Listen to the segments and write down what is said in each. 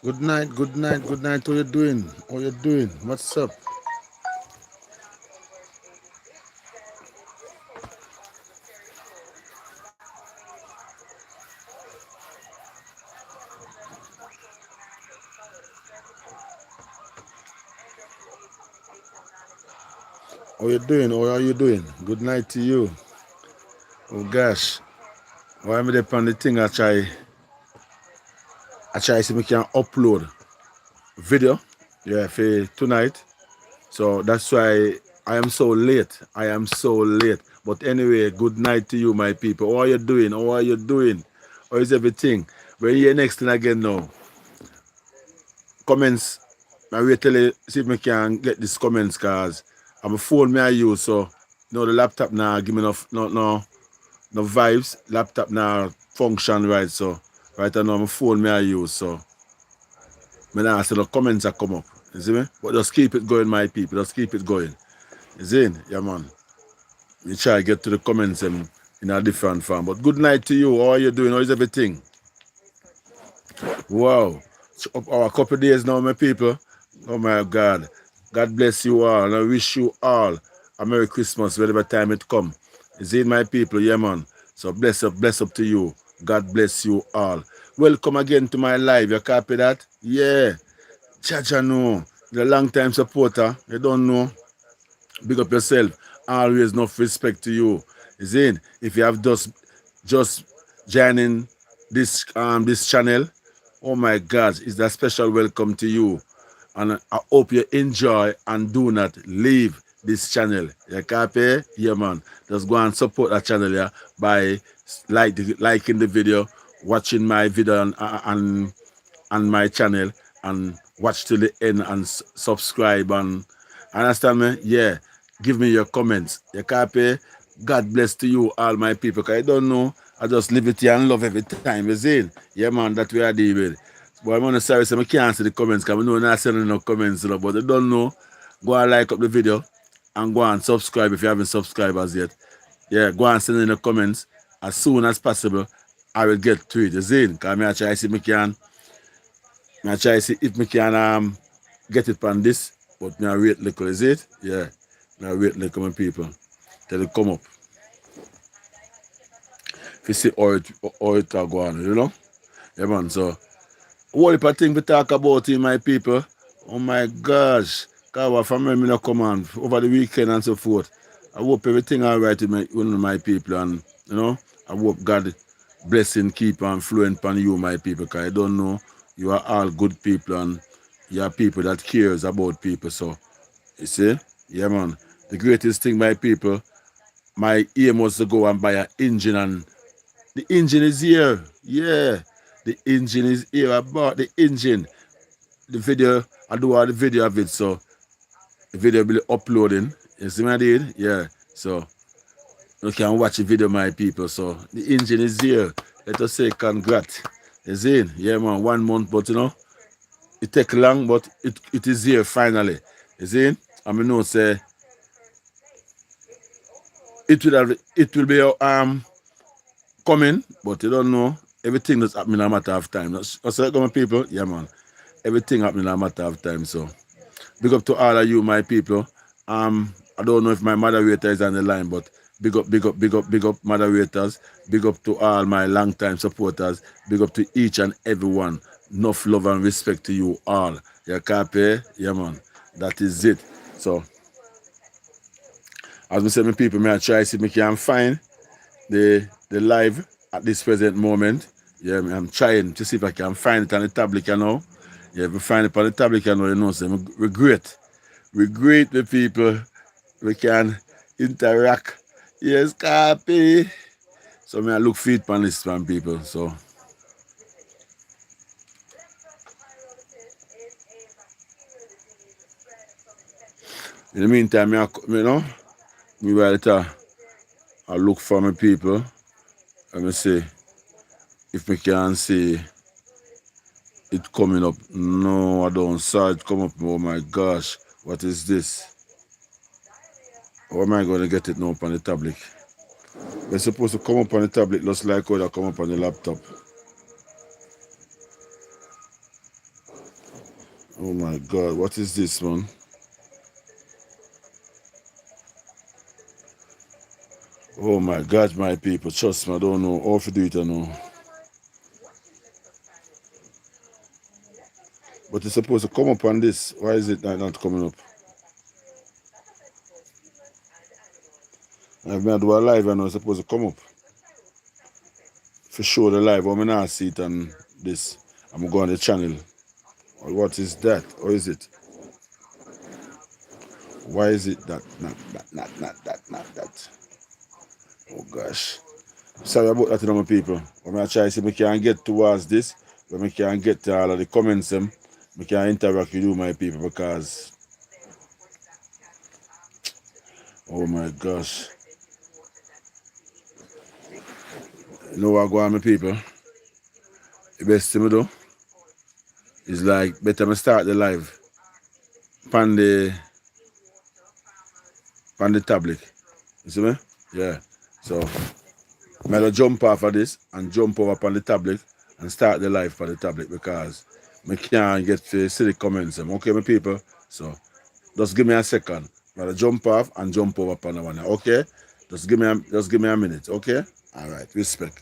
Good night, good night, good night. How you doing? How you doing? What's up? How you doing? How are you doing? Good night to you. Oh gosh. Why am I there on the thing I try see me can upload video. Yeah, for tonight. So that's why I am so late. I am so late. But anyway, good night to you, my people. How are you doing? How are you doing? How is everything? We're here next thing again now. Comments. I wait till see if I can get these comments cause I'm a phone me I use, so the laptop now give me no vibes. Laptop now function right, so right now my phone me I use, so me now see the comments that come up. You see me? But just keep it going, my people. Just keep it going. You see? Yeah, man. We try to get to the comments in a different form. But good night to you. How are you doing? How is everything? Wow. So up our couple days now, my people. Oh my God. God bless you all. And I wish you all a Merry Christmas whenever time it come. Is it my people? Yeah, man. So bless up to you. God bless you all. Welcome again to my live. You copy that? Yeah. Chacha no. You're a long time supporter. You don't know. Big up yourself. Always enough respect to you. Is it? If you have just joining this channel, oh my God, it's a special welcome to you. And I hope you enjoy and do not leave this channel. You copy? Yeah, man. Just go and support that channel, yeah, by liking the video, watching my video on my channel, and watch till the end and subscribe and understand me? Yeah. Give me your comments. You copy? God bless to you, all my people. Cause I don't know. I just live it here and love every time. You see? Yeah, man, that we are dealing with. But I'm on the sorry, so I can't see the comments because I know I'm not sending no comments, but I don't know. Go and like up the video and go and subscribe if you haven't subscribed as yet. Yeah, go and send in the comments as soon as possible. I will get to it. You see? Because I try to see if I try to see if I can get it on this, but me I wait little, is it? Yeah. Me I wait little, my people. Till it come up. If you see how it go on, you know? Yeah, man, so What if I think we talk about it, my people? Oh my gosh. Kawa family me no come on over the weekend and so forth. I hope everything alright with my people and you know, I hope God blessing keep on flowing upon you, my people, because I don't know you are all good people and you are people that cares about people. So you see? Yeah man. The greatest thing, my people, my aim was to go and buy an engine and the engine is here. Yeah. The engine is here. I bought the engine. The video, I do all the video of it, so the video will be uploading. You see what I did? Yeah. So you can watch the video, my people. So the engine is here. Let us say congrats. You see? Yeah, man. 1 month, but you know, it take long, but it is here finally. You see? I mean, no say it will be coming, but you don't know. Everything that's happening in a matter of time. That's right, my people. Yeah, man. Everything happening in a matter of time. So big up to all of you, my people. I don't know if my moderator is on the line, but big up, big up, big up, big up, moderators. Big up to all my long-time supporters. Big up to each and everyone. Enough love and respect to you all. You copy? Yeah, man. That is it. So, as we say, my people, may I try to see if I can find the live at this present moment. Yeah, I'm trying to see if I can find it on the tablet, you know. Yeah, if I find it on the tablet, you know, so we're great. We greet the people. We can interact. Yes, copy. So I look feed on this one, people. So in the meantime, you know, me right I look for my people. Let me see if we can see it coming up. No, I don't saw it come up. Oh my gosh, what is this? How am I going to get it now up on the tablet? We're supposed to come up on the tablet just like how they come up on the laptop. Oh my god, what is this one? Oh my god, my people, trust me, I don't know how to do it, I know. But it's supposed to come up on this. Why is it not coming up? I've been do a live and it's supposed to come up. For sure the live, I'm not see it on this. I'm going on the channel. What is that? Or is it? Why is it that? Not that. Oh gosh. Sorry about that, my people. I'm going to try to see if we can get towards this. When we can get to all of the comments, we can interact with you, my people, because oh my gosh. You know what go on, my people? The best thing to do is like better me start the live on the tablet. You see me? Yeah. So I'm gonna jump off of this and jump over on the tablet and start the live on the tablet because I can't get to see the comments. Okay, my people? So just give me a second. I'm gonna jump off and jump over on the one. Okay? Just give me a minute, okay? Alright, respect.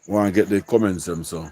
Want to get the comments so